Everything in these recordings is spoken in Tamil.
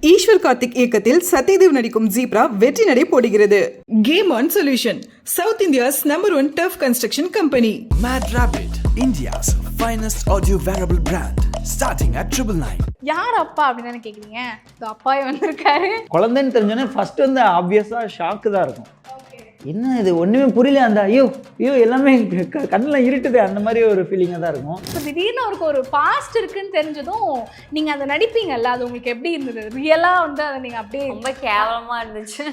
ஈஸ்வர் கார்த்திக் இயக்கத்தில் சத்யதேவ் நடிக்கும் ஜீப்ரா வெற்றி நடை போடுகிறது. Game on solution, south India's #1 tough construction company. Mad Rabbit, India's finest audio wearable brand, starting at 999. யார் அப்பா அப்படின்னு கேக்குறீங்க? அப்பாவே வந்திருக்காரு. குழந்தைன்னு தெரிஞ்சோன்னே ஃபர்ஸ்ட் வந்து ஆப்வியஸா ஷாக்கு தான் இருக்கும். என்ன இது ஒன்றுமே புரியல, அந்த ஐயோ ஐயோ எல்லாமே கண்ணில் இருட்டுது, அந்த மாதிரி ஒரு ஃபீலிங்காக தான் இருக்கும். இப்போ திடீர்னு அவருக்கு ஒரு பாஸ்ட் இருக்குன்னு தெரிஞ்சதும் நீங்கள் அதை நடிப்பீங்கல்ல, அது உங்களுக்கு எப்படி இருந்தது? ரியலாக வந்து அதை நீங்கள் அப்படியே ரொம்ப கேவலமாக இருந்துச்சு.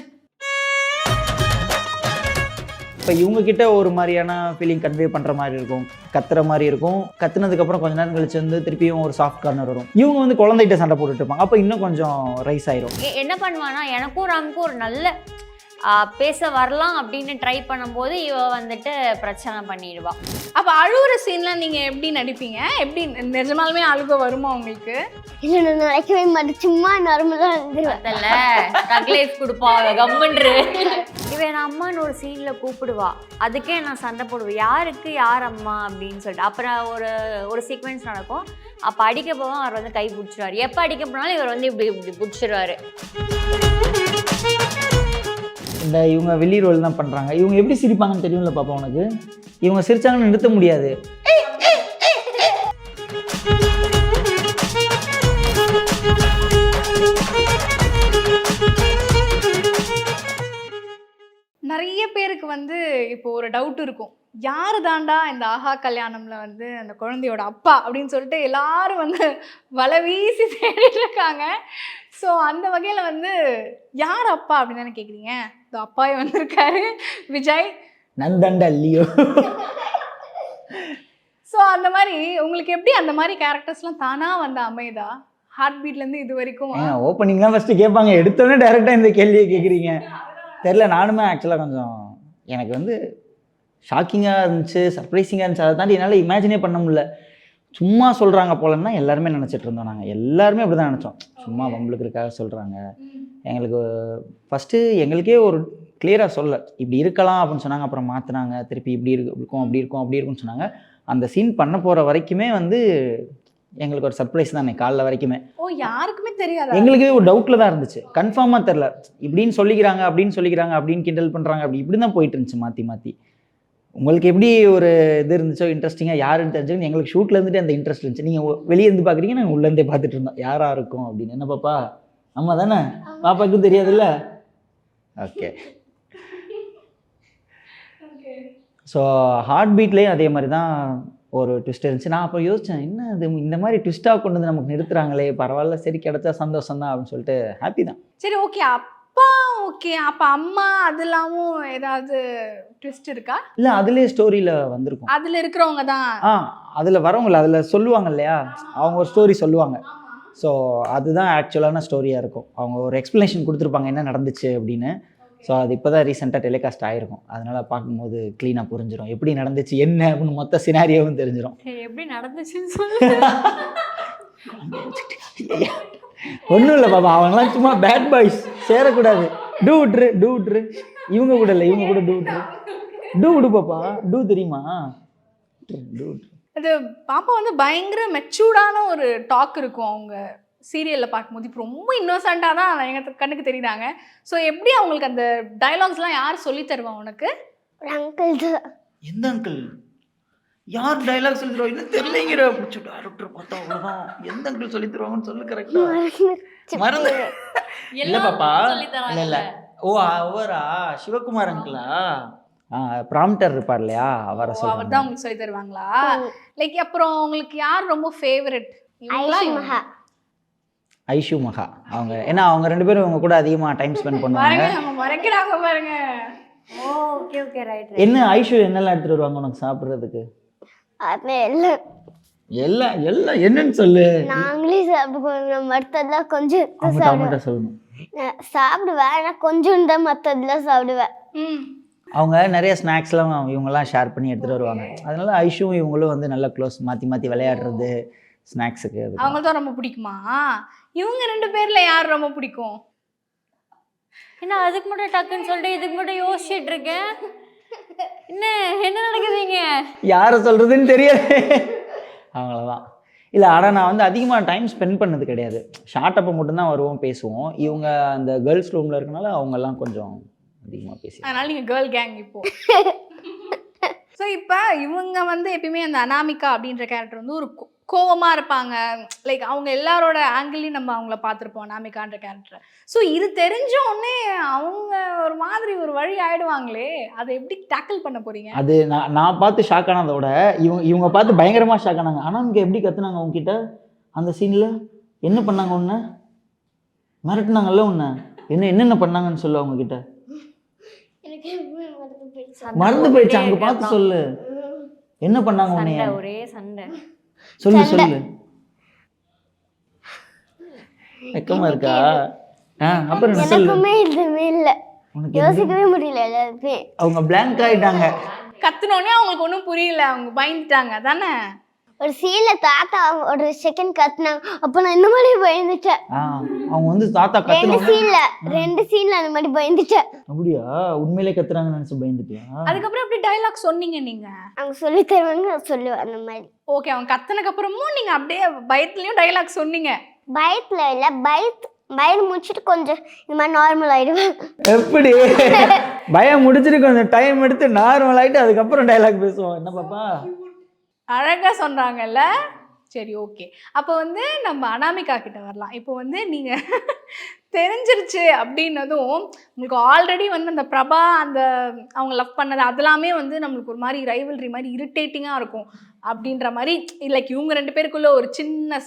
இப்போ இவங்ககிட்ட ஒரு மாதிரியான ஃபீலிங் கன்வே பண்ணுற மாதிரி இருக்கும், கத்துற மாதிரி இருக்கும். கத்துனதுக்கப்புறம் கொஞ்ச நேரம் கழிச்சு வந்து திருப்பியும் ஒரு சாஃப்ட் கார்னர் வரும். இவங்க வந்து குழந்தைகிட்ட சண்டை போட்டுட்டு இருப்பாங்க, அப்போ இன்னும் கொஞ்சம் ரைஸ் ஆயிரும். என்ன பண்ணுவானா, எனக்கும் ராமுக்கும் ஒரு நல்ல பேச வரலாம் அப்படின்னு ட்ரை பண்ணும்போது இவ வந்துட்டு பிரச்சனை பண்ணிடுவா. அப்போ அழுகுற சீன்லாம் நீங்கள் எப்படி நடிப்பீங்க? எப்படி நிஜமாலுமே அழுக வருமா உங்களுக்கு? இல்லை, நான் நினைக்கவே மாட்டேன், சும்மா நார்மலாக இருந்துருவேன். அதில் தக் லைஃப் கொடுப்பா கம்முன்று. இவன் என் அம்மான்னு ஒரு சீனில் கூப்பிடுவா, அதுக்கே நான் சண்டை போடுவேன், யாருக்கு யார் அம்மா அப்படின்னு சொல்லிட்டு. அப்புறம் ஒரு சீக்வென்ஸ் நடக்கும், அப்போ அடிக்க போவோம், அவர் வந்து கை பிடிச்சிருவார். எப்போ அடிக்க போனாலும் இவர் வந்து இப்படி பிடிச்சிருவாரு. இந்த இவங்க வெளி ரோல் தான் பண்ணுறாங்க. இவங்க எப்படி சிரிப்பாங்கன்னு தெரியும்ல பாப்பா உனக்கு. இவங்க சிரிச்சாங்கன்னு நிறுத்த முடியாது. நிறைய பேருக்கு வந்து இப்போ ஒரு டவுட் இருக்கும், யாரு தாண்டா இந்த ஆஹா கல்யாணம்ல வந்து அந்த குழந்தையோட அப்பா அப்படின்னு சொல்லிட்டு எல்லாரும் வந்து வலை வீசி தேடிட்டு இருக்காங்க. ஸோ அந்த வகையில் வந்து யார் அப்பா அப்படின்னு தானே கேட்குறீங்க? இந்த அப்பாவே வந்திருக்காரு, விஜய். நந்தண்டா இல்லையோ. ஸோ அந்த மாதிரி உங்களுக்கு எப்படி அந்த மாதிரி கேரக்டர்ஸ்லாம் தானாக வந்து அமைதா? ஹார்ட் பீட்லேருந்து இது வரைக்கும் ஓப்பனிங்லாம் ஃபஸ்ட்டு கேட்பாங்க, எடுத்தோடனே டேரெக்டாக இந்த கேள்வியை கேட்குறீங்க. தெரில, நானுமே ஆக்சுவலாக கொஞ்சம் எனக்கு வந்து ஷாக்கிங்காக இருந்துச்சு, சர்ப்ரைசிங்காக இருந்துச்சு. அதை தாண்டி என்னால் இமேஜினே பண்ண முடியல. சும்மா சொல்கிறாங்க போலன்னா எல்லாருமே நினச்சிட்டு இருந்தோம். நாங்கள் எல்லாருமே அப்படி தான் நினச்சோம், சும்மா வம்பளுக்குறதுக்காக சொல்கிறாங்க. எங்களுக்கு ஃபஸ்ட்டு எங்களுக்கே ஒரு கிளியராக சொல்ல, இப்படி இருக்கலாம் அப்படின்னு சொன்னாங்க. அப்புறம் மாற்றினாங்க, திருப்பி இப்படி இருக்கும் அப்படி இருக்கும் அப்படி இருக்கும்னு சொன்னாங்க. அந்த சீன் பண்ண போகிற வரைக்குமே வந்து எங்களுக்கு ஒரு சர்ப்ரைஸ் தான். காலைல வரைக்குமே யாருக்குமே தெரியாது, எங்களுக்கே ஒரு டவுட்டில் தான் இருந்துச்சு, கன்ஃபார்மாக தெரில. இப்படின்னு சொல்லிக்கிறாங்க அப்படின்னு கிண்டல் பண்ணுறாங்க, இப்படி தான் போயிட்டு இருந்துச்சு மாற்றி மாற்றி. உங்களுக்கு எப்படி ஒரு இது இருந்துச்சோ இன்ட்ரெஸ்டிங்காக யாருன்னு தெரிஞ்சுக்கணும். எங்களுக்கு ஷூட்டில் இருந்துட்டு அந்த இன்ட்ரெஸ்ட் இருந்துச்சு. நீங்கள் வெளியே இருந்து பார்க்குறீங்க, நாங்கள் உள்ளேருந்தே பார்த்துட்டு இருந்தோம் யாராக இருக்கும் அப்படின்னு. என்ன பாப்பா, அம்மா தானே, பாப்பாவுக்கும் தெரியாதுல்ல. ஓகே. ஸோ ஹார்ட் பீட்லேயும் அதே மாதிரி தான் ஒரு ட்விஸ்ட் இருந்துச்சு. நான் அப்போ யோசித்தேன், என்ன இது இந்த மாதிரி ட்விஸ்ட்டாக கொண்டு வந்து நமக்கு நிறுத்துறாங்களே, பரவாயில்ல, சரி கிடைச்சா சந்தோஷம் தான் அப்படின்னு சொல்லிட்டு ஹாப்பி தான். சரி, ஓகே. அப்பா ஓகே, அப்போ அம்மா அதெல்லாமும் ஏதாவது ட்விஸ்ட் இருக்கா? இல்லை, அதுலேயே ஸ்டோரியில் வந்திருக்கும். அதில் இருக்கிறவங்க தான் அதில் வரவங்கள அதில் சொல்லுவாங்க இல்லையா, அவங்க ஒரு ஸ்டோரி சொல்லுவாங்க. ஸோ அதுதான் ஆக்சுவலான ஸ்டோரியாக இருக்கும். அவங்க ஒரு எக்ஸ்ப்ளனேஷன் கொடுத்துருப்பாங்க என்ன நடந்துச்சு அப்படின்னு. ஸோ அது இப்போ தான் ரீசெண்டாக டெலிகாஸ்ட் ஆகிருக்கும். அதனால் பார்க்கும்போது க்ளீனாக புரிஞ்சிடும் எப்படி நடந்துச்சு என்ன அப்படின்னு, மொத்த சினாரியோவும் தெரிஞ்சிடும். எப்படி நடந்துச்சுன்னு சொல்லு. ஒன்றும் இல்லை பாப்பா, அவங்களாம் சும்மா பேட் பாய்ஸ், சேரக்கூடாது. டூ விட்ரு இவங்க கூட இல்லை, இவங்க கூட டூ விடு பாப்பா. டூ தெரியுமா? டூ. அது பாப்பா வந்து பயங்கர மெச்சூர்டான ஒரு டாக் இருக்கும் அவங்க சீரியலில் பார்க்கும்போது. இப்போ ரொம்ப இன்னோசென்ட்டாக தான் எங்கள் கண்ணுக்கு தெரியுறாங்க. ஸோ எப்படி அவங்களுக்கு அந்த டைலாக்ஸ்லாம் யார் சொல்லி தருவா உனக்கு? அங்கிள் தான். எந்த அங்கிள்? யார் டைலாக் சொல்லி தருவா? இன்னும் தெரியலைங்கிற பிடிச்சி டேரக்டர் பார்த்தா அவ்வளோதான். எந்த அங்கிள் சொல்லி தருவாங்கன்னு சொல்லு கரெக்டாக. மறந்து இல்லை பாப்பா, இல்லை ஓ அவரா, சிவகுமார் அங்கிளா? ப்ராம்ப்டர் இருப்பார் இல்லையா, அவரை சொல்லுவாங்க. அவர் தான் உங்களுக்கு சொல்லி தருவாங்களா? லைக் அப்புறம் உங்களுக்கு யார் ரொம்ப ஃபேவரட்? ஐஷு மகா. அவங்க ஏன்னா அவங்க 2 பேரும் அவங்க கூட அதிகமாக டைம் ஸ்பெண்ட் பண்ணுவாங்க. மறைக்கிறாங்க பாருங்க. Okay okay right. என்ன ஐஷு என்னெல்லாம் எடுத்துட்டு வருவாங்க உனக்கு சாப்பிட்றதுக்கு? எல்லாம் எல்லாம் என்னன்னு சொல்லு. நாங்களே சாப்பிடுவோம், மற்றதெல்லாம் கொஞ்சம் சொல்லணும். சாப்பிடுவேன், ஆனால் கொஞ்சம் தான் மற்றதெல்லாம் சாப்பிடுவேன். அவங்க நிறைய ஸ்நாக்ஸ்லாம் இவங்கெல்லாம் ஷேர் பண்ணி எடுத்துகிட்டு வருவாங்க. அதனால ஐஷுவும் இவங்களும் வந்து நல்ல க்ளோஸ், மாற்றி மாற்றி விளையாடுறது ஸ்நாக்ஸுக்கு. அவங்க தான் ரொம்ப பிடிக்குமா? இவங்க 2 பேர்ல யார் ரொம்ப பிடிக்கும்? என்ன அதுக்கு மட்டும் டக்குன்னு சொல்லிட்டு இதுக்கு மட்டும் யோசிச்சுட்டு இருக்கேன். என்ன நடக்குதுங்க? யாரை சொல்றதுன்னு தெரியாது. அவங்களதான். இல்லை ஆனால் நான் வந்து அதிகமாக டைம் ஸ்பெண்ட் பண்ணது கிடையாது. ஷார்ட் அப்போ மட்டும்தான் வருவோம், பேசுவோம். இவங்க அந்த கேர்ள்ஸ் ரூமில் இருக்கனால அவங்கெல்லாம் கொஞ்சம் அதிகமாக பேசி. அதனால நீங்க கேர்ள் கேங் இப்போ. ஸோ இப்போ இவங்க வந்து எப்பயுமே அந்த அனாமிகா அப்படின்ற கேரக்டர் வந்து ஒரு கோவமாக இருப்பாங்க. லைக் அவங்க எல்லாரோட ஆங்கிளையும் நம்ம அவங்கள பார்த்துருப்போம் அனாமிகான்ற கேரக்டர். ஸோ இது தெரிஞ்ச உடனே அவங்க ஒரு மாதிரி ஒரு வழி ஆயிடுவாங்களே, அதை எப்படி டேக்கிள் பண்ண போறீங்க? அது நான் பார்த்து ஷாக் ஆனதோட இவங்க பார்த்து பயங்கரமாக ஷாக் ஆனாங்க. அனாமிகா எப்படி கத்துனாங்க உங்ககிட்ட அந்த சீனில்? என்ன பண்ணாங்க உன்னை? மிரட்டினாங்கல்ல உன்னை? என்னென்ன பண்ணாங்கன்னு சொல்லு அவங்கக்கிட்ட. மறந்து போயிடுச்சு, அங்கே பார்த்து சொல்லு. என்ன பண்ணாங்க உன்னைய? ஒரே சண்டை. சொல்லு. வெக்கமா இருக்கா? அப்புறம் என்ன சொல்லு? எனக்குமே இதுவே இல்லை, உனக்கு யோசிக்கவே முடியல. எல்லாருமே அவங்க பிளாங்க் ஆயிட்டாங்க. கத்துனோடனே அவங்களுக்கு ஒன்றும் புரியல, அவங்க பயந்துட்டாங்க தானே. ஒரு சீன்ல தாத்தா ஒரு செகண்ட் கத்துனாங்க, அப்ப நான் இந்த மாதிரி பயந்துட்டேன். அவங்க வந்து தாத்தா ரெண்டு சீன்ல அந்த மாதிரி பயந்துட்டேன். அப்படியா? உண்மையிலே கத்துறாங்கன்னு நினைச்சு பயந்துட்டியா? அதுக்கப்புறம் எப்படி டயலாக் சொன்னீங்க நீங்க? அவங்க சொல்லி தருவாங்க, நான் சொல்லுவேன் அந்த மாதிரி. ஓகே, அவங்க கத்துனக்கு அப்புறமும் நீங்க அப்படியே பயத்துலயும் டயலாக் சொன்னீங்க? பயத்துல இல்ல, பயம் முடிச்சுட்டு கொஞ்சம் இந்த மாதிரி நார்மல் ஆயிடுவேன். எப்படி? பயம் முடிச்சுட்டு கொஞ்சம் டைம் எடுத்து நார்மல் ஆயிட்டு அதுக்கப்புறம் டைலாக் பேசுவோம். என்ன பாப்பா அழகா சொன்னாங்கல்ல. சரி, ஓகே. அப்போ வந்து நம்ம அனாமிகா கிட்ட வரலாம். இப்போ வந்து நீங்க தெரிஞ்சிருச்சு அப்படின்னதும் உங்களுக்கு ஆல்ரெடி வந்து அந்த பிரபா அந்த அவங்க லவ் பண்ணது அதெல்லாமே வந்து நம்மளுக்கு ஒரு மாதிரி ரைவல்ரி மாதிரி இரிட்டேட்டிங்காக இருக்கும் அப்படின்ற மாதிரி, லைக் இவங்க 2 பேருக்குள்ள ஒரு சின்ன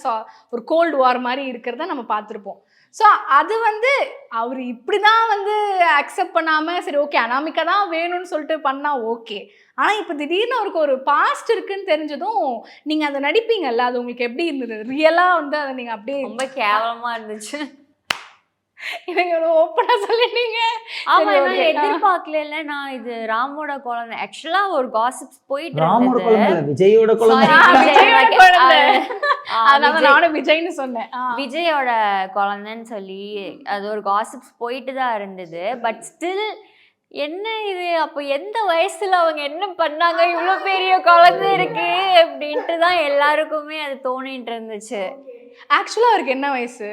ஒரு கோல்டு வார் மாதிரி இருக்கிறத நம்ம பார்த்துருப்போம். ஸோ அது வந்து அவர் இப்படி தான் வந்து அக்செப்ட் பண்ணாமல் சரி ஓகே அனாமிகா தான் வேணும்னு சொல்லிட்டு பண்ணால் ஓகே. ஆனால் இப்போ திடீர்னு அவருக்கு ஒரு பாஸ்ட் இருக்குன்னு தெரிஞ்சதும் நீங்கள் அதை நடிப்பீங்கல்ல, அது உங்களுக்கு எப்படி இருந்தது? ரியலாக வந்து அதை நீங்கள் அப்படியே ரொம்ப கேவலமாக இருந்துச்சு. இவங்க ஓப்பனா சொல்லிட்டீங்க. ஆமா, நான் எதிர்பார்க்கல. நான் இது ராமோட குழந்தை, ஆக்சுவலா ஒரு காசிப்ஸ் போயிட்டு ராமோட இருந்தது. குழந்தை விஜயோட குழந்தை. அதனால நானும் விஜய்னு சொன்னேன். விஜயோட குழந்தைன்னு சொல்லி அது ஒரு காசிப்ஸ் போயிட்டு தான் இருந்தது. பட் ஸ்டில் என்ன இது, அப்போ எந்த வயசுல அவங்க என்ன பண்ணாங்க, இவ்வளோ பெரிய குழந்தை இருக்கு அப்படின்ட்டு தான் எல்லாருக்குமே அது தோணிட்டு இருந்துச்சு. ஆக்சுவலா அவருக்கு என்ன வயசு?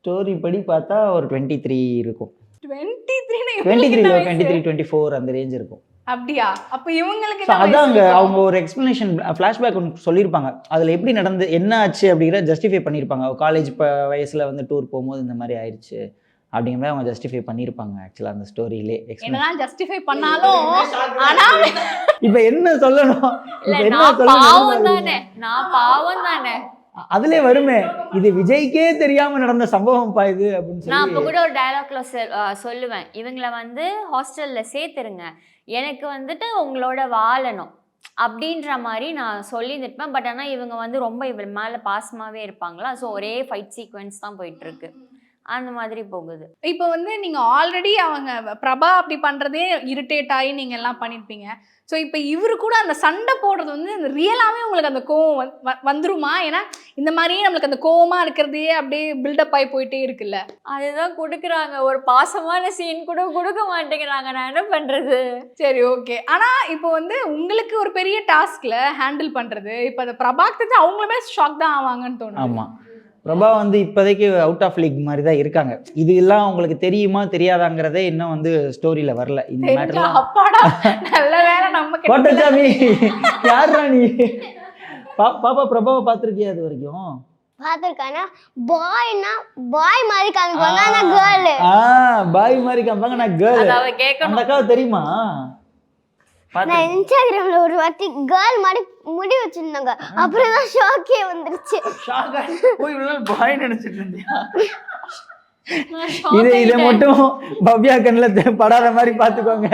ஸ்டோரி படி பார்த்தா ஒரு 23 இருக்கும். 23 24 அந்த ரேஞ்ச் இருக்கும். அப்படியா? அப்ப இவங்களுக்கு அதாங்க அவங்க ஒரு எக்ஸ்பிளனேஷன் ஃபிளாஷ்பேக் ஒன்று சொல்லியிருப்பாங்க. அதில் எப்படி நடந்து என்ன ஆச்சு அப்படிங்கிற ஜஸ்டிஃபை பண்ணியிருப்பாங்க. காலேஜ் வயசில் வந்து டூர் போகும்போது இந்த மாதிரி ஆயிடுச்சு அப்படிங்கிற அவங்க ஜஸ்டிஃபை பண்ணியிருப்பாங்க. ஆக்சுவலாக அந்த ஸ்டோரியிலே என்னதான் ஜஸ்டிஃபை பண்ணாலும் ஆனா இப்போ என்ன சொல்லணும்? நான் பாவம் தானே அதுலயே வருமே, இது விஜய்க்கே தெரியாம நடந்த சம்பவம் இது அப்படின்னு நான் அப்போ கூட ஒரு டயலாக்ல சொல்லுவேன், இவங்களை வந்து ஹாஸ்டல்ல சேர்த்துருங்க, எனக்கு வந்துட்டு உங்களோட வாழணும் அப்படின்ற மாதிரி நான் சொல்லியிருப்பேன். பட் ஆனால் இவங்க வந்து ரொம்ப இவர் மேலே பாசமாகவே இருப்பாங்களா. ஸோ ஒரே ஃபைட் சீக்வன்ஸ் தான் போயிட்டு இருக்கு, அந்த மாதிரி போகுது. இப்போ வந்து நீங்க ஆல்ரெடி அவங்க பிரபா அப்படி பண்றதே இரிட்டேட் ஆகி நீங்க எல்லாம் பண்ணிருப்பீங்க. ஸோ இப்போ இவரு கூட அந்த சண்டை போடுறது வந்து ரியலாகவே உங்களுக்கு அந்த கோவம் வந்துருமா? ஏன்னா இந்த மாதிரியே நம்மளுக்கு அந்த கோவமா இருக்கிறதே அப்படியே பில்டப் ஆகி போயிட்டே இருக்குல்ல. அதுதான் கொடுக்குறாங்க, ஒரு பாசமான சீன் கூட கொடுக்க மாட்டேங்கிறாங்க. நான் என்ன பண்றது? சரி, ஓகே. ஆனா இப்போ வந்து உங்களுக்கு ஒரு பெரிய டாஸ்க்ல ஹேண்டில் பண்றது, இப்போ அந்த பிரபாக்கு தெரிஞ்சு அவங்களுமே ஷாக் தான் ஆவாங்கன்னு தோணுது. ஆமா, பிரபா வந்து இப்போதைக்கு அவுட் ஆஃப் லீக் மாதிரி தான் இருக்காங்க. இது எல்லாம் உங்களுக்கு தெரியுமா தெரியாதாங்கிறதே இன்னும் வந்து ஸ்டோரியில வரல. இந்த மேட்டர்லாம் அப்பாடா நல்ல வேளை நம்ம கோட்டசாமி யாரா நீ? பாப்பா பிரபாவை பார்த்திருக்கியா இது வரைக்கும்? பாத்திருக்கானா? பாய் மாதிரி காமிப்பாங்க, ஆனா கேர்ள். பாய் மாதிரி காமிப்பாங்க, நான் கேர்ள். அந்த அக்காவை தெரியுமா? நான் இன்ஸ்டாகிராம்ல ஒரு வாட்டி கேர்ள் மாதிரி முடி வச்சிருந்தாங்க, அப்புறம் தான் ஷாக்கே வந்துருச்சு. பாய் நினைச்சிட்டு இருந்தியா? இதை மட்டும் பவ்யா கண்ணில் படாத மாதிரி பாத்துக்கோங்க.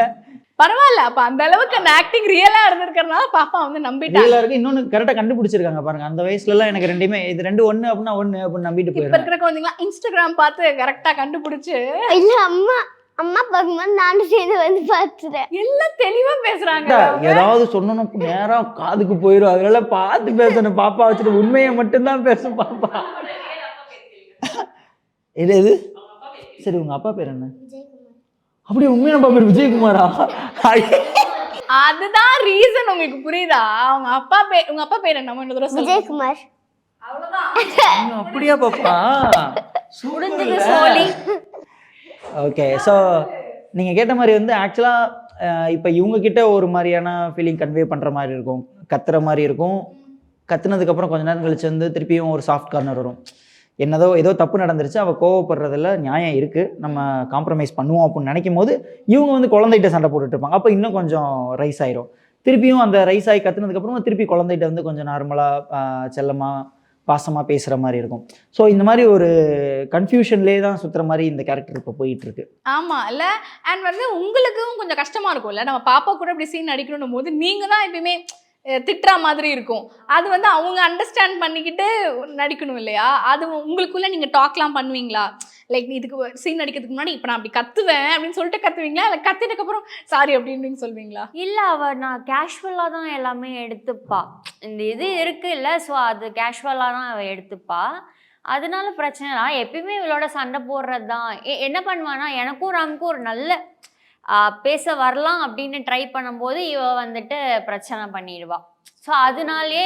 பரவாயில்ல, அப்ப அந்த அளவுக்கு அந்த ஆக்டிங் ரியலா இருந்திருக்கிறதுனால பாப்பா வந்து நம்பிட்டாங்க. இன்னொன்னு கரெக்டா கண்டுபிடிச்சிருக்காங்க பாருங்க. அந்த வயசுல எல்லாம் எனக்கு ரெண்டுமே இது ரெண்டு ஒண்ணு அப்படின்னா ஒண்ணு அப்படின்னு நம்பிட்டு போயிருக்காங்க. இப்ப இருக்கிற குழந்தைங்களா இன்ஸ்டாகிராம் பார்த்து கரெக்டா கண்டுபிடிச்சு இல்ல அம்மா பார்க்கும்போது நானும் சேர்ந்து வந்து பார்த்துட்டேன். எல்லாம் தெளிவா பேசுறாங்க. ஏதாவது சொன்னோம் நேரா காதுக்கு போயிடும், அதனால பார்த்து பேசணும். பாப்பா வச்சுட்டு உண்மையை மட்டும்தான் பேசும் பாப்பா. இது சரி, உங்க அப்பா பேர் என்ன? அப்படி உண்மையான அப்பா பேர் விஜயகுமாரா? அதுதான் ரீசன். உங்களுக்கு புரியுதா? உங்க அப்பா பேர் என்ன? விஜயகுமார். அப்படியா பாப்பா? முடிஞ்சது சோலி. ஓகே, ஸோ நீங்கள் கேட்ட மாதிரி வந்து ஆக்சுவலாக இப்போ இவங்க கிட்ட ஒரு மாதிரியான ஃபீலிங் கன்வே பண்ணுற மாதிரி இருக்கும், கத்துற மாதிரி இருக்கும். கத்துனதுக்கப்புறம் கொஞ்ச நேரம் கழிச்சு வந்து திருப்பியும் ஒரு சாஃப்ட் கார்னர் வரும். ஏதோ தப்பு நடந்துருச்சு, அவள் கோவப்படுறதுல நியாயம் இருக்குது, நம்ம காம்ப்ரமைஸ் பண்ணுவோம் அப்படின்னு நினைக்கும் போது இவங்க வந்து குழந்தைகிட்ட சண்டை போட்டுட்டு இருப்பாங்க. அப்போ இன்னும் கொஞ்சம் ரைஸ் ஆயிரும். திருப்பியும் அந்த ரைஸ் ஆகி கத்துனதுக்கப்புறமா திருப்பி குழந்தைகிட்ட வந்து கொஞ்சம் நார்மலாக செல்லமாக பாசமாக பேசுகிற மாதிரி இருக்கும். ஸோ இந்த மாதிரி ஒரு கன்ஃபியூஷன்லேயே தான் சுற்றுற மாதிரி இந்த கேரக்டர் இப்போ போயிட்டுருக்கு. ஆமாம் இல்லை, அண்ட் வந்து உங்களுக்கும் கொஞ்சம் கஷ்டமாக இருக்கும்ல, நம்ம பாப்பா கூட இப்படி சீன் நடிக்கணும் போது நீங்கள் தான் எப்பயுமே திட்டுற மாதிரி இருக்கும். அது வந்து அவங்க அண்டர்ஸ்டாண்ட் பண்ணிக்கிட்டு நடிக்கணும் இல்லையா? அது உங்களுக்குள்ளே நீங்கள் டாக்லாம் பண்ணுவீங்களா? லைக் இதுக்கு சீன் நடிக்கிறதுக்கு முன்னாடி இப்போ நான் அப்படி கத்துவேன் அப்படின்னு சொல்லிட்டு கத்துவீங்களா, இல்லை கத்தினதுக்கப்புறம் சாரி அப்படின்னு சொல்வீங்களா? இல்லை, நான் கேஷுவலாக தான் எல்லாமே எடுத்துப்பா. இந்த இது இருக்குது இல்லை, ஸோ அது கேஷுவலாக தான் அவள் எடுத்துப்பா. அதனால பிரச்சனை நான் எப்பயுமே இவளோட சண்டை போடுறது தான். என்ன பண்ணுவானா, எனக்கும் ராமுக்கும் ஒரு நல்ல பேச வரலாம் அப்படின்னு ட்ரை பண்ணும்போது இவ வந்துட்டு பிரச்சனை பண்ணிடுவா. ஸோ அதனாலே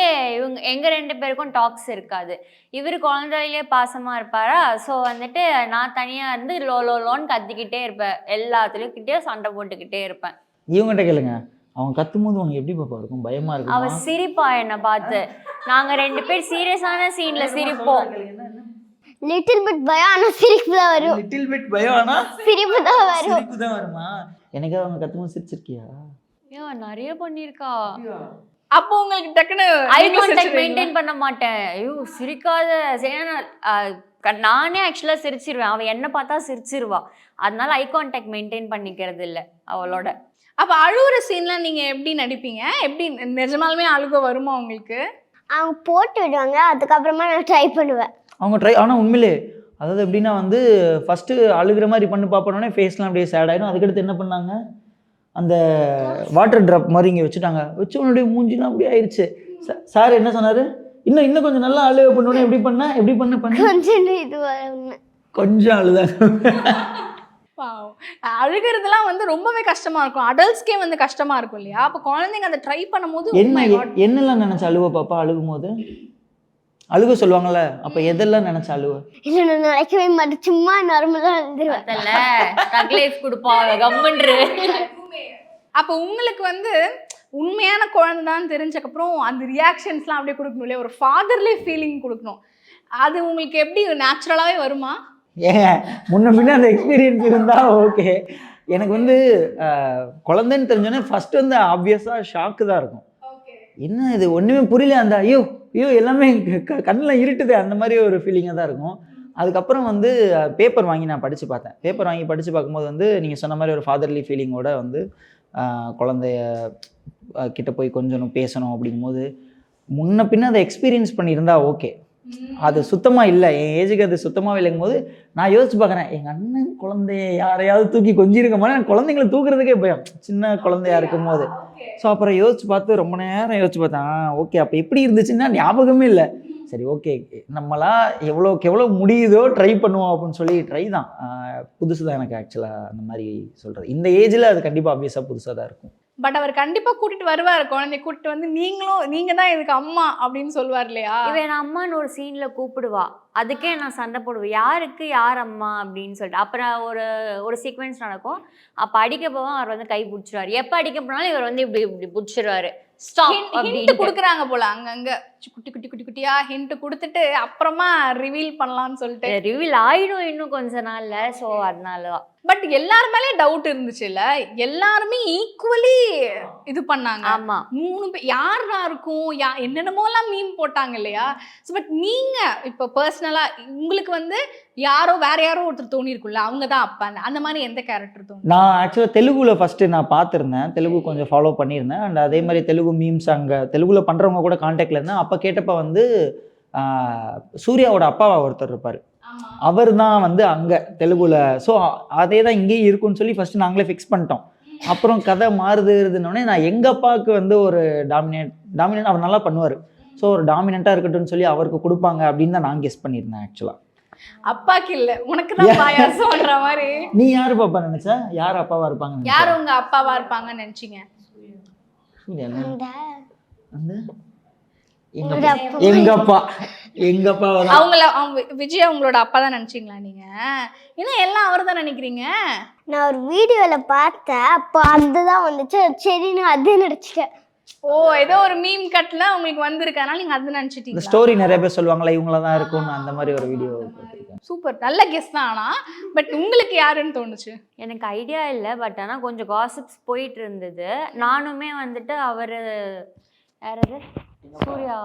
எங்கள் 2 பேருக்கும் டாக்ஸ் இருக்காது. இவர் குழந்தையிலே பாசமாக இருப்பாரா, ஸோ வந்துட்டு நான் தனியாக இருந்து லோன்னு கத்திக்கிட்டே இருப்பேன், எல்லாத்துலேயும் சண்டை போட்டுக்கிட்டே இருப்பேன். இவங்ககிட்ட கேளுங்க, அவங்க கத்தும் போது உனக்கு எப்படி பாப்பா இருக்கும்? பயமா இருக்கும்? அவ சிரிப்பா என்னை பார்த்து. நாங்கள் 2 பேர் சீரியஸான சீனில் சிரிப்போம். லிட்டில் பிட் பயம், ஆனா சிரிப்பு தான் வரும். லிட்டில் பிட் பயம், ஆனா சிரிப்பு தான் வரும். சிரிப்பு தான் வருமா? எனக்கு அவங்க கத்தும்போது சிரிச்சிருக்கியா? ஏன் நிறைய பண்ணியிருக்கா. அப்போ உங்களுக்கு டக்குன்னு ஐ கான்டாக்ட் மெயின்டைன் பண்ண மாட்டேன். ஐயோ சிரிக்காத, நானே ஆக்சுவலாக சிரிச்சிருவேன், அவள் என்ன பார்த்தா சிரிச்சிருவா. அதனால ஐ கான்டாக்ட் மெயின்டைன் பண்ணிக்கிறது இல்லை அவளோட. அப்போ அழுகுற சீன்லாம் நீங்கள் எப்படி நடிப்பீங்க? எப்படி நிஜமாலுமே அழுக வருமா உங்களுக்கு? அவங்க போட்டு விடுவாங்க, அதுக்கப்புறமா நான் ட்ரை பண்ணுவேன். அவங்க ஆனால் உண்மையிலே அதாவது எப்படின்னா வந்து ஃபஸ்ட்டு அழுகிற மாதிரி பண்ணி பார்ப்போன்னே ஃபேஸ்லாம் அப்படியே சேட் ஆகிடும். அதுக்கடுத்து என்ன பண்ணாங்க, அந்த வாட்டர் ட்ராப் மாதிரி இங்கே வச்சுட்டாங்க. வச்சவனுடைய மூஞ்சிலாம் அப்படியே ஆயிடுச்சு. சார் என்ன சொன்னார், இன்னும் கொஞ்சம் நல்லா அழுக பண்ணோன்னே எப்படி பண்ண கொஞ்சம் இது வரும், கொஞ்சம் அழுதாங்க. அழுகிறதுலாம் வந்து ரொம்பவே கஷ்டமா இருக்கும், அடல்ட்ஸ்க்கே வந்து கஷ்டமா இருக்கும் இல்லையா? அப்போ குழந்தைங்க அதை ட்ரை பண்ணும்போது என்னெல்லாம் நினைச்சு அழுவ பாப்பா? அழுகும் போது அழுக சொல்லுவாங்கல்ல, அப்ப எதெல்லாம் நினைச்சு அழுவ? இல்ல நான் நினைக்கவே மாட்டேன், சும்மா நார்மலா வந்துருவேன். தக் லைஃப் கொடுப்பா கம்முன்று. அப்போ உங்களுக்கு வந்து உண்மையான குழந்தை தான் தெரிஞ்சக்கப்புறம் அந்த ரியாக்ஷன்ஸ்லாம் அப்படியே கொடுக்கணும் இல்லையா? ஒரு ஃபாதர்லி ஃபீலிங் கொடுக்கணும். அது உங்களுக்கு எப்படி நேச்சுரலாகவே வருமா? முன்ன பின்ன அந்த எக்ஸ்பீரியன்ஸ் இருந்தா ஓகே. எனக்கு வந்து குழந்தைன்னு தெரிஞ்சோன்னே ஃபர்ஸ்ட் வந்து ஆப்வியஸாக ஷாக்கு தான் இருக்கும். என்ன இது ஒன்றுமே புரியல, அந்த ஐயோ எல்லாமே கண்ணில் இருட்டுது, அந்த மாதிரி ஒரு ஃபீலிங்காக தான் இருக்கும். அதுக்கப்புறம் வந்து பேப்பர் வாங்கி நான் படித்து பார்த்தேன். பேப்பர் வாங்கி படித்து பார்க்கும்போது வந்து நீங்கள் சொன்ன மாதிரி ஒரு ஃபாதர்லி ஃபீலிங்கோட வந்து குழந்தைய கிட்ட போய் கொஞ்சம் பேசணும் அப்படிங்கும்போது முன்ன பின்ன அதை எக்ஸ்பீரியன்ஸ் பண்ணியிருந்தா ஓகே. அது சுத்தமாக இல்லை, என் ஏஜுக்கு அது சுத்தமாக இல்லைங்கும்போது நான் யோசிச்சு பார்க்குறேன், எங்கள் அண்ணன் குழந்தைய யாரையாவது தூக்கி கொஞ்சிருக்க மாதிரி எனக்கு குழந்தைங்களை தூக்குறதுக்கே பயம், சின்ன குழந்தையா இருக்கும் போது. ஸோ அப்புறம் யோசிச்சு பார்த்து ரொம்ப நேரம் யோசிச்சு பார்த்தேன், ஓகே அப்போ எப்படி இருந்துச்சுன்னா ஞாபகமே இல்லை. சரி ஓகே, நம்மளா எவ்வளோக்கு எவ்வளோ முடியுதோ ட்ரை பண்ணுவோம் அப்படின்னு சொல்லி ட்ரை தான். புதுசு தான் எனக்கு ஆக்சுவலாக அந்த மாதிரி சொல்கிறது. இந்த ஏஜில் அது கண்டிப்பாக ஆப்வியஸாக புதுசாக தான் இருக்கும். பட் அவர் கண்டிப்பாக கூட்டிட்டு வருவார், குழந்தைய கூட்டிட்டு வந்து நீங்கள் தான் இதுக்கு அம்மா அப்படின்னு சொல்லுவார் இல்லையா? இவன் அம்மான்னு ஒரு சீனில் கூப்பிடுவா, அதுக்கே நான் சண்டை போடுவேன், யாருக்கு யார் அம்மா அப்படின்னு சொல்லிட்டு. அப்புறம் ஒரு சீக்வன்ஸ் நடக்கும், அப்போ அடிக்க போவோம், அவர் வந்து கை பிடிச்சிருவாரு. எப்போ அடிக்க போனாலும் இவர் வந்து இப்படி பிடிச்சிருவாரு. ஹிண்ட் கொடுக்குறாங்க போல, அங்கங்க குட்டியா ஹிண்ட் கொடுத்துட்டு அப்புறமா ரிவீல் பண்ணலாம்னு சொல்லிட்டு. ரிவீல் ஆயிடும் இன்னும் கொஞ்ச நாள்ல, ஸோ அதனாலதான். பட் எல்லாருமே டவுட் இருந்துச்சு இல்ல, எல்லாருமே ஈக்குவலி இது பண்ணாங்க. ஆமா, 3 பேர் யாரா இருக்கும், என்னென்னமோலாம் மீம் போட்டாங்க இல்லையா? பட் நீங்க இப்போ பர்சனலா உங்களுக்கு வந்து வேற யாரோ ஒருத்தர் தோணி இருக்குல்ல, அவங்க தான் அப்பா, அந்த மாதிரி எந்த கேரக்டர் தோணும்? நான் ஆக்சுவலாக தெலுங்குல ஃபஸ்ட்டு நான் பார்த்துருந்தேன், தெலுங்கு கொஞ்சம் ஃபாலோ பண்ணியிருந்தேன். அண்ட் அதே மாதிரி தெலுங்கு மீம்ஸ் அங்கே தெலுங்குல பண்ணுறவங்க கூட கான்டாக்டில் இருந்தேன். அப்போ கேட்டப்ப வந்து சூர்யாவோட அப்பாவா ஒருத்தர் இருப்பார், அவர் தான் வந்து அங்கே தெலுங்குல. ஸோ அதே தான் இங்கேயும் இருக்குன்னு சொல்லி ஃபஸ்ட்டு நாங்களே ஃபிக்ஸ் பண்ணிட்டோம். அப்புறம் கதை மாறுதுன்னொடனே நான் எங்கள் அப்பாவுக்கு வந்து ஒரு டாமினேட் அவர் நல்லா பண்ணுவார், ஸோ ஒரு டாமினண்ட்டாக இருக்கட்டும்னு சொல்லி அவருக்கு கொடுப்பாங்க அப்படின்னு தான் நான் கெஸ் பண்ணியிருந்தேன். ஆக்சுவலாக அப்பாக்கு இல்ல, உனக்கு தான் பாயாசம்ன்ற மாதிரி. நீ யாரு பாப்பா நினைச்ச, யார் அப்பாவா இருப்பாங்க, யார் உங்க அப்பாவா இருப்பாங்கன்னு நினைச்சீங்க? எங்க அப்பா எங்க அப்பா தான். அவங்க விஜய் அவங்களோட அப்பா தான் நினைச்சீங்களா நீங்க? ஏன்னா எல்லாம் அவர் தான் நினைக்கிறீங்க. நான் ஒரு வீடியோல பார்த்தேன், அப்போ அதுதான் வந்துச்சு. சரின்னு அதே நடிச்சிட்டேன். ஓ, ஏதோ ஒரு மீம் கட்ல உங்களுக்கு வந்திருக்கு, அதனால நீங்க அது இந்த நினைச்சிட்டீங்க. ஸ்டோரி நிறைய பேர் சொல்லுவாங்களா இவங்கள தான் இருக்கும்னு, அந்த மாதிரி ஒரு வீடியோ பார்த்துருக்கேன். சூப்பர், நல்ல கெஸ் தான். ஆனா பட் உங்களுக்கு யாருன்னு தோணுச்சு? எனக்கு ஐடியா இல்லை, பட் ஆனால் கொஞ்சம் காசிப்ஸ் போயிட்டு இருந்தது. நானுமே வந்துட்டு அவர் யாராவது சூர்யா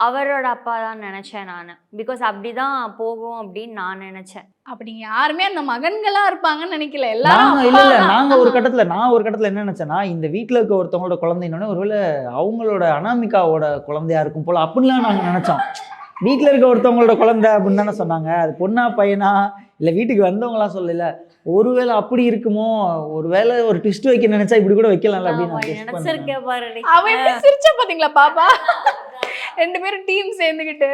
அவரோட அப்பா தான் நினச்சேன் நான். பிகாஸ் அப்படி தான் போகும் அப்படின்னு நான் நினச்சேன். அப்படி யாருமே அந்த மகன்களா இருப்பாங்கன்னு நினைக்கல, எல்லாரும் நாங்க இல்ல அப்பா இல்ல தான். நான் ஒரு கட்டத்துல என்ன நினைச்சேன்னா, இந்த வீட்ல இருக்க ஒருத்தவங்களோட குழந்தைன்னு ஒருவேளை அவங்களோட அனாமிகாவோட குழந்தையா இருக்கும் போல அப்படின்லாம் நாங்க நினைச்சோம். வீட்ல இருக்க ஒருத்தவங்களோட குழந்தை அப்படின்னு தானே சொன்னாங்க. அது பொண்ணா பையனா இல்ல வீட்டுக்கு வந்தவங்களாம் சொல்லல. ஒருவேளை அப்படி இருக்குமோ, ஒருவேளை ஒரு ட்விஸ்ட் வைக்க நினைச்சா இப்படி கூட வைக்கலாம்ல அப்படின்னு நான் guess பண்ணேன். நினச்சிருக்கேன் பாரு. அவ எப்படி சிரிச்சா பாத்தீங்களா பாப்பா? 2 பேரும் டீம் சேர்ந்துக்கிட்டு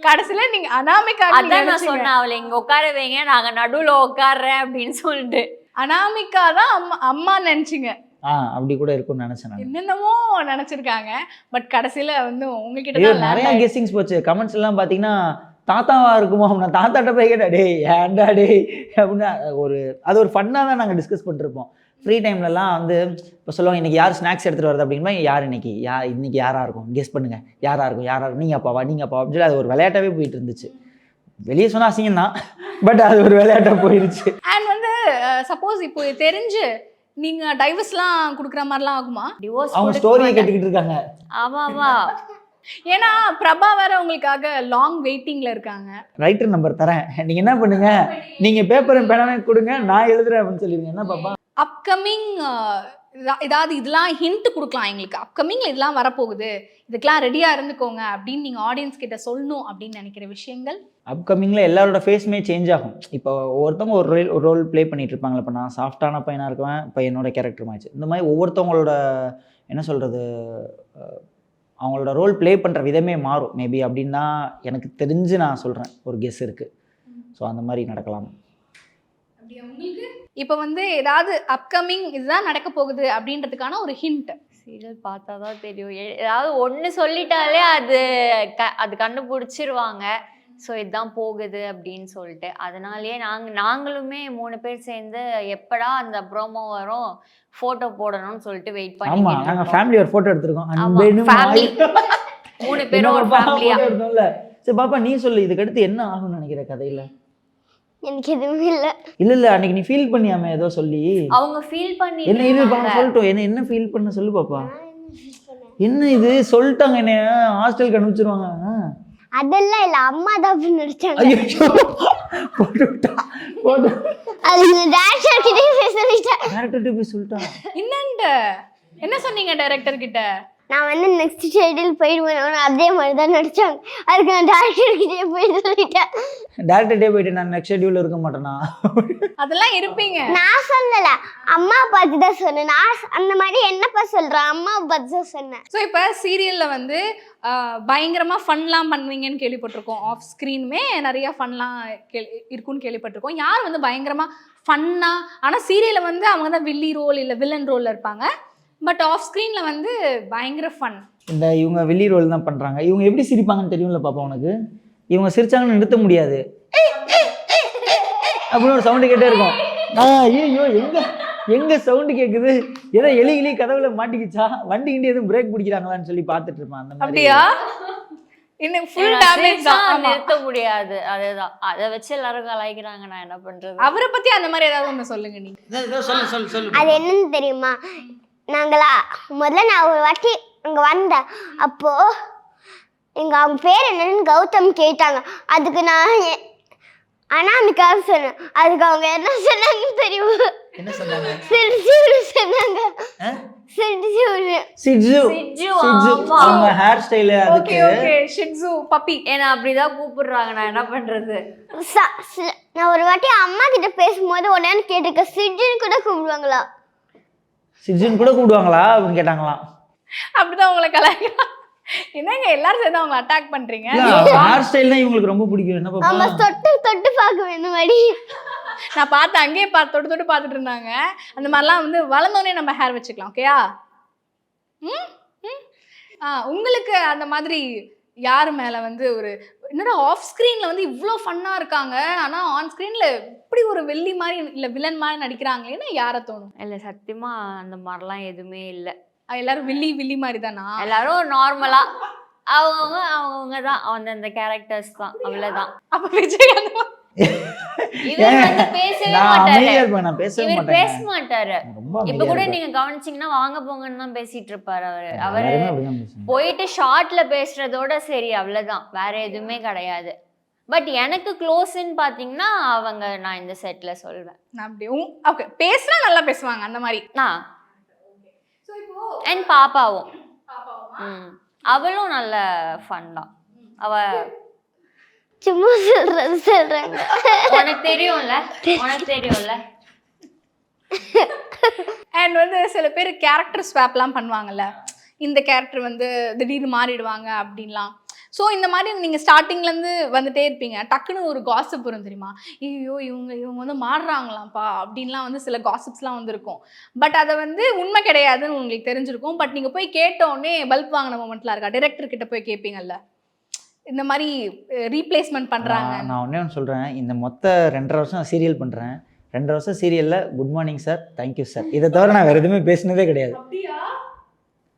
கடைசியில நீங்க அனாமிகா அதான் நான் சொன்னேன், அவளை இங்க உட்கார வைங்க, நாங்க நடுவுல உட்கார்றேன் அப்படின்னு சொல்லிட்டு. அனாமிகா தான் அம்மா நினைச்சீங்க. அப்படி கூட இருக்கும்னு நினைச்சேன் நான். என்னென்னமோ நினைச்சிருக்காங்க. பட் கடைசியில வந்து உங்ககிட்ட ஐயோ தான் நிறைய land ஆயிடுச்சு. கெஸ்ஸிங்ஸ் போச்சு. கமெண்ட்ஸ் எல்லாம் பாத்தீங்கன்னா தாத்தாவா இருக்குமோ, நான் தாத்தாட்ட போய் கேட்டா டேய் ஏன்டா டேய் அப்படின்னா அது ஒரு ஃபன்னாக தான் நாங்கள் டிஸ்கஸ் பண்ணிருப்போம். ஃப்ரீ டைம்லலாம் வந்து இப்போ சொல்லுவாங்க இன்னைக்கு யார் ஸ்நாக்ஸ் எடுத்துகிட்டு வருது அப்படின்னா யார் இன்னைக்கு யாராக இருக்கும் கெஸ் பண்ணுங்க, யாராக இருக்கும் நீங்கள் அப்பாவா அப்படின்னு சொல்லி அது ஒரு விளையாட்டாவே போயிட்டு இருந்துச்சு. வெளியே சொன்னால் அசிங்கம் தான், பட் அது ஒரு விளையாட்டாக போயிருச்சு. அண்ட் வந்து சப்போஸ் இப்போ தெரிஞ்சு நீங்க டைவர்ஸ்லாம் கொடுக்குற மாதிரிலாம் ஆகுமா? டிவோர்ஸ் அவங்க ஸ்டோரியை கேட்டுக்கிட்டு இருக்காங்க. ஆமா ஆமா. ஏன்னா பிரபா வேற உங்களுக்காக லாங் வெயிட்டிங்ல இருக்காங்க. ரைட்டர் நம்பர் தரேன், நீங்கள் என்ன பண்ணுங்க, நீங்கள் பேப்பரும் பேனாவே கொடுங்க, நான் எழுதுறேன் அப்படின்னு சொல்லிடுங்க. என்ன பாப்பா அப்கமிங் ஏதாவது இதெல்லாம் ஹிண்ட் கொடுக்கலாம் எங்களுக்கு, அப்கமிங்ல இதெல்லாம் வரப்போகுது, இதுக்கெல்லாம் ரெடியா இருந்துக்கோங்க அப்படின்னு நீங்க ஆடியன்ஸ் கிட்ட சொல்லணும் அப்படின்னு நினைக்கிற விஷயங்கள்? அப்கமிங்கில் எல்லாரோட ஃபேஸுமே சேஞ்ச் ஆகும். இப்போ ஒவ்வொருத்தவங்க ஒரு ரோல் ப்ளே பண்ணிட்டு இருப்பாங்களே. இப்போ நான் சாஃப்டான பையனாக இருக்குவேன், இப்போ என்னோட கேரக்டர் மாச்சு. இந்த மாதிரி ஒவ்வொருத்தவங்களோட என்ன சொல்கிறது, அவங்களோட ரோல் ப்ளே பண்ணுற விதமே மாறும் மேபி அப்படின்னு தான் எனக்கு தெரிஞ்சு நான் சொல்கிறேன். ஒரு கெஸ் இருக்குது. ஸோ அந்த மாதிரி நடக்கலாம். இப்போ வந்து ஏதாவது அப்கமிங் இதுதான் நடக்க போகுது அப்படின்றதுக்கான ஒரு ஹிண்ட் சீரியல் பார்த்தா தான் தெரியும். ஏதாவது ஒன்று சொல்லிட்டாலே அது கண்டுபிடிச்சிருவாங்க. ஸோ இதுதான் போகுது அப்படின்னு சொல்லிட்டு. அதனாலேயே நாங்களுமே 3 பேர் சேர்ந்து எப்படா அந்த ப்ரோமோ வரும், ஃபோட்டோ போடணும்னு சொல்லிட்டு வெயிட் ஆமாம், நாங்கள் பண்ணி ஃபேமிலி ஒரு ஃபோட்டோ எடுத்திருக்கோம். ஃபேமிலி 3 பேரும் ஒரு ஃபேமிலியா எடுத்தோம்ல. சரி பாப்பா நீ சொல்லு, இதுக்கு அடுத்து என்ன ஆகும்னு நினைக்கிற கதையில? எனக்கு எதுவுமே இல்லை. இல்ல அன்னைக்கு நீ ஃபீல் பண்ணியாமே ஏதோ சொல்லி. அவங்க ஃபீல் பண்ணி என்ன இது சொல்லட்டும், என்ன ஃபீல் பண்ண சொல்லு பாப்பா. என்ன இது சொல்லிட்டாங்க, என்ன ஹாஸ்டலுக்கு அனுப்பிச்சிருவாங்க. அதெல்லாம் இல்லை, அம்மா தான் நடிச்சாங்க. ஐயோ போட்டு அது டேரக்டர் கிட்டே போய் சொல்லிட்டேன். டேரக்டர்கிட்ட போய் சொல்லிட்டான். என்னண்டு என்ன சொன்னீங்க டைரக்டர் கிட்ட? நான் வந்து நெக்ஸ்ட் ஷெட்யூல் போயிடுவேன், அதே மாதிரி தான் நடிச்சாங்க. அதுக்கு நான் டேரக்டர் கிட்டே போய் சொல்லிட்டேன். டேரக்டர்டே போயிட்டு நான் நெக்ஸ்ட் ஷெட்யூல் இருக்க மாட்டேனா? அதெல்லாம் இருப்பீங்க. நான் சொல்லல, அம்மா பார்த்து தான் சொன்னேன். நான் அந்த மாதிரி என்னப்பா சொல்றேன், அம்மா பார்த்து தான் சொன்னேன். ஸோ இப்போ சீரியலில் வந்து பயங்கரமாக ஃபன்லாம் பண்ணுவீங்கன்னு கேள்விப்பட்டிருக்கோம். ஆஃப் ஸ்க்ரீனுமே நிறைய ஃபன்லாம் இருக்குன்னு கேள்விப்பட்டிருக்கோம். யார் வந்து பயங்கரமாக ஃபன்னாக, ஆனால் சீரியலில் வந்து அவங்க தான் வில்லி ரோல் இல்லை வில்லன் ரோலில் இருப்பாங்க, பட் ஆஃப் ஸ்க்ரீனில் வந்து பயங்கர ஃபன். இந்த இவங்க வில்லி ரோல் தான் பண்ணுறாங்க. இவங்க எப்படி சிரிப்பாங்கன்னு தெரியும்ல பாப்பா உனக்கு. இவங்க சிரிச்சாங்கன்னு நிறுத்த முடியாது அப்படின்னு ஒரு சவுண்டு கேட்டே இருக்கும். ஐயோ எங்க சவுண்டு கேட்குது, ஏதோ எலி கதவுல மாட்டிக்கிச்சா, வண்டி கிண்டி எதுவும் பிரேக் பிடிக்கிறாங்களான்னு சொல்லி பார்த்துட்டு இருப்பான். அந்த மாதிரி அப்படியா? இன்னும் ஃபுல் டேமேஜ் தான். நிறுத்த முடியாது. அதுதான், அதை வச்சு எல்லாரும் கலாய்க்கிறாங்க. நான் என்ன பண்றது? அவரை பத்தி அந்த மாதிரி ஏதாவது ஒன்று சொல்லுங்க நீங்க. சொல்லு. அது என்னன்னு தெரியுமா, முதல்ல நான் ஒரு வாட்டி அங்கே வந்தேன். அப்போ அவங்க பேர் என்னன்னு கௌதம் கேட்டாங்க. அதுக்கு நான் அனாமிகான்னு சொன்னேன். அதுக்கு அவங்க என்ன சொன்னாங்கன்னு தெரியுமா? என்ன சொன்னாங்க? சொன்னாங்க. அவங்க ஹேர் ஸ்டைல் அதுக்கு. ஓகே ஷிட்ஸு பப்பி ஏன்னா அப்படிதான் கூப்பிடுறாங்க. நான் என்ன பண்றது? நான் ஒரு வாட்டி அம்மா கிட்ட பேசும்போது உடனே கேட்டிருக்கேன், சிஜுன்னு கூட கூப்பிடுவாங்களா, சிஜுன்னு கூட கூப்பிடுவாங்களா அப்படின்னு கேட்டாங்களாம். அப்படிதான் உங்களை கலாய்க்கலாம். என்னங்க எல்லாரும் சேர்ந்து அவங்களை அட்டாக் பண்றீங்க? ஹேர் ஸ்டைல் தான் இவங்களுக்கு ரொம்ப பிடிக்கும். என்ன பாப்பா? ஆமா, தொட்டு பார்க்க இந்த மாதிரி. நான் பார்த்தேன், அங்கேயே தொட்டு பார்த்துட்டு இருந்தாங்க. அந்த மாதிரிலாம் வந்து வளர்ந்தோடனே நம்ம ஹேர் வச்சுக்கலாம். ஓகேயா? உங்களுக்கு அந்த மாதிரி யார் மேலே வந்து ஒரு என்னடா ஆஃப் ஸ்க்ரீனில் வந்து இவ்வளோ ஃபன்னாக இருக்காங்க ஆனால் ஆன் ஸ்க்ரீனில் இப்படி ஒரு வெள்ளி மாதிரி இல்லை வில்லன் மாதிரி நடிக்கிறாங்களேன்னா யாரை தோணும்? இல்லை சத்தியமாக அந்த மாதிரிலாம் எதுவுமே இல்லை. எல்லாரும் வில்லி மாதிரி தானா? எல்லாரும் நார்மலாக அவங்கவுங்க தான் அந்தந்த கேரக்டர்ஸ் தான், அவ்வளோதான். அப்போ விஜய் அந்த இவர் வந்து பேசவே நான் மாட்டாரு. அமைதியா இருப்பேன், நான் பேசவே இவர் மாட்டேன். பேச மாட்டாரு. ரொம்ப இப்ப அமைதியா கூட இருப்பேன். நீங்க கவனிச்சீங்கன்னா வாங்க போங்கன்னு தான் பேசிட்டு இருப்பாரு அவரு. அவரு எல்லாருமே அப்படிதான் பேசுவாங்க. போயிட்டு ஷார்ட்ல பேசுறதோட சரி, அவ்வளவுதான், வேற எதுவுமே கிடையாது. பட் எனக்கு க்ளோஸ்ன்னு பாத்தீங்கன்னா அவங்க, நான் இந்த செட்ல சொல்வேன். நான் அப்படி ஓகே பேசுனா நல்லா பேசுவாங்க அந்த மாதிரி. நான் அண்ட் பாப்பாவும் அவளும் நல்ல ஃபன் தான். அவ சும்மா சொல்றாங்க. உனக்கு தெரியும்ல. அண்ட் வந்து சில பேர் கேரக்டர் ஸ்வாப்லாம் பண்ணுவாங்கல்ல, இந்த கேரக்டர் வந்து திடீர்னு மாறிடுவாங்க அப்படின்லாம். ஸோ இந்த மாதிரி நீங்கள் ஸ்டார்டிங்லேருந்து வந்துட்டே இருப்பீங்க, டக்குன்னு ஒரு காசிப் வரும் தெரியுமா, ஐயோ இவங்க வந்து மாறுறாங்களாம்ப்பா அப்படின்லாம் வந்து சில காசிப்ஸ்லாம் வந்து இருக்கும். பட் அதை வந்து உண்மை கிடையாதுன்னு உங்களுக்கு தெரிஞ்சிருக்கும். பட் நீங்கள் போய் கேட்டோடனே பல்ப் வாங்கின மொமெண்ட்லாம் இருக்கா? டைரக்டர் கிட்ட போய் கேட்பீங்கல்ல, இந்த மாதிரி ரீப்ளேஸ்மெண்ட் பண்ணுறாங்க. நான் ஒன்றே ஒன்று சொல்கிறேன், இந்த மொத்த 2.5 வருஷம் சீரியல் பண்ணுறேன். 2 வருஷம் சீரியலில் good morning sir, thank you sir, இதை தவிர நான் வேறு எதுவுமே பேசினதே கிடையாது.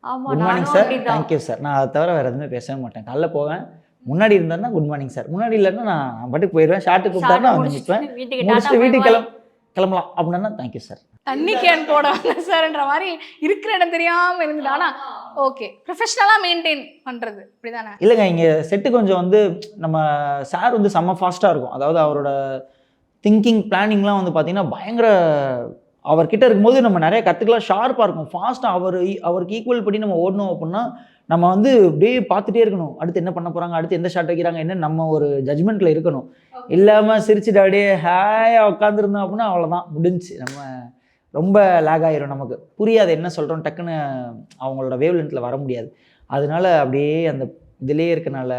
ஆமா, குட் மார்னிங் நானும் சார், அப்படிதான். தேங்க்யூ சார், நான் அதை தவிர வேறு எதுவுமே பேசவே மாட்டேன். காலைல போவேன், முன்னாடி இருந்தாருன்னா குட் மார்னிங் சார், முன்னாடி இல்லைன்னா நான் பாட்டுக்கு போயிடுவேன். ஷார்ட்டு கூப்பிட்டாருன்னா வந்து நிற்பேன், வீட்டுக்கு முடிச்சுட்டு டாடா வீட்டுக்கு bye bye. கிளம்பலாம் அப்படின்னா தேங்க்யூ சார். தண்ணி கேன் போட வந்த சார்ன்ற மாதிரி இருக்கிற இடம் தெரியாமல் இருந்துட்டு. ஆனால் ஓகே, ப்ரொஃபஷ்னலாக மெயின்டைன் பண்ணுறது இப்படி தானே? இல்லைங்க, இங்கே செட்டு கொஞ்சம் வந்து நம்ம சார் வந்து செம்ம ஃபாஸ்ட்டாக இருக்கும். அதாவது அவரோட திங்கிங் பிளானிங்லாம் வந்து பார்த்திங்கன்னா பயங்கர, அவர்கிட்ட இருக்கும்போது நம்ம நிறைய கற்றுக்கலாம், ஷார்ப்பாக இருக்கும், ஃபாஸ்ட்டாக அவருக்கு ஈக்குவல் படி நம்ம ஓடணும் அப்படின்னா நம்ம வந்து அப்படியே பார்த்துட்டே இருக்கணும். அடுத்து என்ன பண்ண போகிறாங்க, அடுத்து எந்த ஷாட் வைக்கிறாங்க என்ன, நம்ம ஒரு ஜட்மெண்ட்டில் இருக்கணும். இல்லாமல் சிரிச்சுட்டு அப்படியே ஹேயாக உட்காந்துருந்தோம் அப்படின்னா அவ்வளோதான், முடிஞ்சு. நம்ம ரொம்ப லேக் ஆயிரும், நமக்கு புரியாது என்ன சொல்கிறோம், டக்குன்னு அவங்களோட வேவ் லென்த்தில் வர முடியாது. அதனால அப்படியே அந்த இதுலேயே இருக்கனால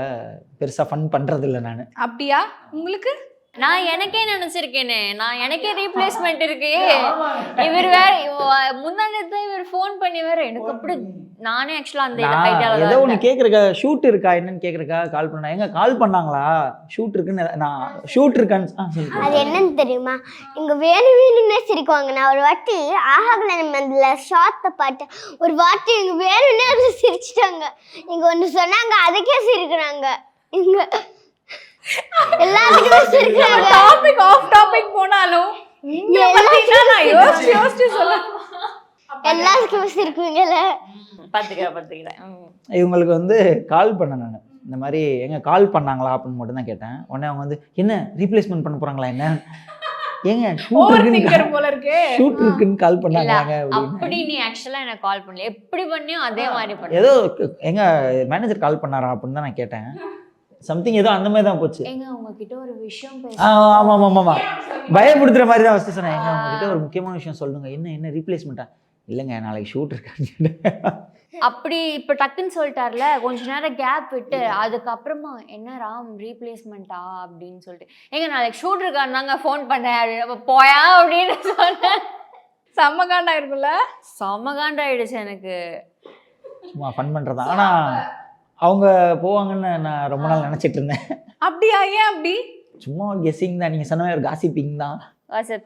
பெருசாக ஃபன் பண்ணுறது இல்லை நான். அப்படியா? உங்களுக்கு நான் எனக்கே நினைச்சிருக்கேனே, நான் எனக்கே ரீப்ளேஸ்மெண்ட் இருக்கு. இவர் வேற முன்னாடி இவர் ஃபோன் பண்ணி வேற எனக்கு அப்படி, நானே ஆக்சுவலா அந்த ஐடியால ஏதோ ஒன்று கேட்குறக்கா, ஷூட் இருக்கா என்னன்னு கேட்குறக்கா கால் பண்ணா, எங்க கால் பண்ணாங்களா, ஷூட் இருக்குன்னு, நான் ஷூட் இருக்கான்னு அது என்னன்னு தெரியுமா, இங்க வேணும்னே சிரிக்குவாங்க. நான் ஒரு வாட்டி ஆஹாகல அதுல ஷார்ட்டை பாட்டு ஒரு வாட்டி இங்க வேணும்னே அதுல சிரிச்சிட்டாங்க. இங்க ஒண்ணு சொன்னாங்க, அதுக்கே சிரிக்கிறாங்க. இங்க எல்லாத்துக்கும் சிரிக்கிறாங்க. டாபிக் ஆஃப் டாபிக் போனாலும் இங்க பாத்தீங்கன்னா நான் யோசிச்சு சொல்ல எல்லாத்துக்கும் சிரிக்குவீங்கல்ல. பாத்துக்கிறேன். இவங்களுக்கு வந்து கால் பண்ணேன் நான், இந்த மாதிரி எங்க கால் பண்ணாங்களா அப்படின்னு மட்டும் தான் கேட்டேன். உடனே அவங்க வந்து என்ன ரீப்ளேஸ்மெண்ட் பண்ண போறாங்களா என்ன, ஏங்க ஓவர் திங்கர் போல இருக்கு, ஷூட் இருக்குன்னு கால் பண்ணாங்க அப்படி. நீ ஆக்சுவலா எனக்கு கால் பண்ணல, எப்படி பண்ணியோ அதே மாதிரி பண்ண. ஏதோ எங்க மேனேஜர் கால் பண்ணாரா அப்படின்னு தான் நான் கேட்டேன். சம்திங் ஏதோ அந்த மாதிரி தான் போச்சு. எங்க உங்ககிட்ட ஒரு விஷயம் ஆமா பயப்படுத்துற மாதிரி தான் ஃபர்ஸ்ட் சொன்னேன். எங்க உங்ககிட்ட ஒரு முக்கியமான விஷயம் சொல்லுங்க. என்ன ரீப்ளேஸ்மெண்ட்டா? இல்லைங்க நாளைக்கு ஷூட் இருக்கான்னு. அப்படி இப்போ டக்குன்னு சொல்லிட்டார்ல, கொஞ்ச நேரம் கேப் விட்டு அதுக்கப்புறமா என்ன ராம் ரீப்ளேஸ்மெண்ட்டா அப்படின்னு சொல்லிட்டு, எங்க நாளைக்கு ஷூட் இருக்காருனாங்க ஃபோன் பண்ணேன், போயா அப்படின்னு சொன்னேன். செம்ம காண்டா இருக்குல்ல? செம்ம காண்டாயிடுச்சு எனக்கு. சும்மா ஃபன் பண்ணுறதா. ஆனால் அவங்க போவாங்கன்னு நான் ரொம்ப நாள் நினச்சிட்டு இருந்தேன். அப்படியா? ஏன் அப்படி? சும்மா ஒரு கெஸ்ஸிங் தான், நீங்கள் சொன்ன ஒரு காசிப்பிங் தான்.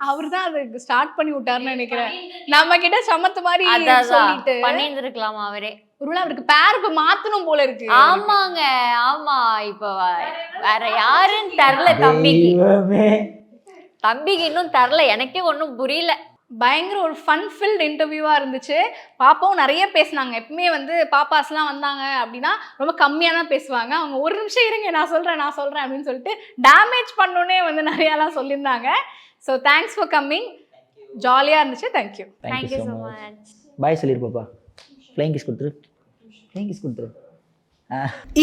அவர் தான் அதுக்கு ஸ்டார்ட் பண்ணி விட்டாருன்னு நினைக்கிறேன். நம்ம கிட்ட சமத்து மாதிரி சொல்லிட்டு பண்ணியிருந்திருக்கலாமா அவரே. ஒருவேளை அவருக்கு பேர் இப்ப மாத்தணும் போல இருக்கு. ஆமாங்க, ஆமா. இப்ப வேற யாருன்னு தரல தம்பிக்கு இன்னும் தரல. எனக்கே ஒன்றும் புரியல. பயங்கர ஒரு ஃபன் ஃபில்ட் இன்டர்வியூவா இருந்துச்சு. பாப்பாவும் நிறைய பேசினாங்க. எப்பவுமே வந்து பாப்பாஸ்லாம் வந்தாங்க அப்படின்னா ரொம்ப கம்மியாக தான் பேசுவாங்க. அவங்க ஒரு நிமிஷம் இருங்க நான் சொல்றேன் அப்படின்னு சொல்லிட்டு டேமேஜ் பண்ணோன்னே வந்து நிறையாலாம் சொல்லியிருந்தாங்க. ஸோ தேங்க்ஸ் ஃபார் கம்மிங், ஜாலியாக இருந்துச்சு. Thank you so much. பாய் சொல்லிரு பாப்பா. ஃப்ளைங் கிஸ் கொடுத்துரு.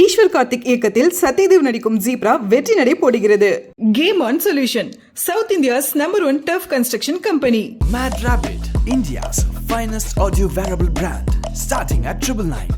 ஈஸ்வர் கார்த்திக் இயக்கத்தில் சத்யதேவ் நடிக்கும் ஜீப்ரா வெற்றி நடை போடுகிறது. Game on solution, south India's #1 tough construction company. Mad Rabbit, India's finest audio wearable brand, starting at 999.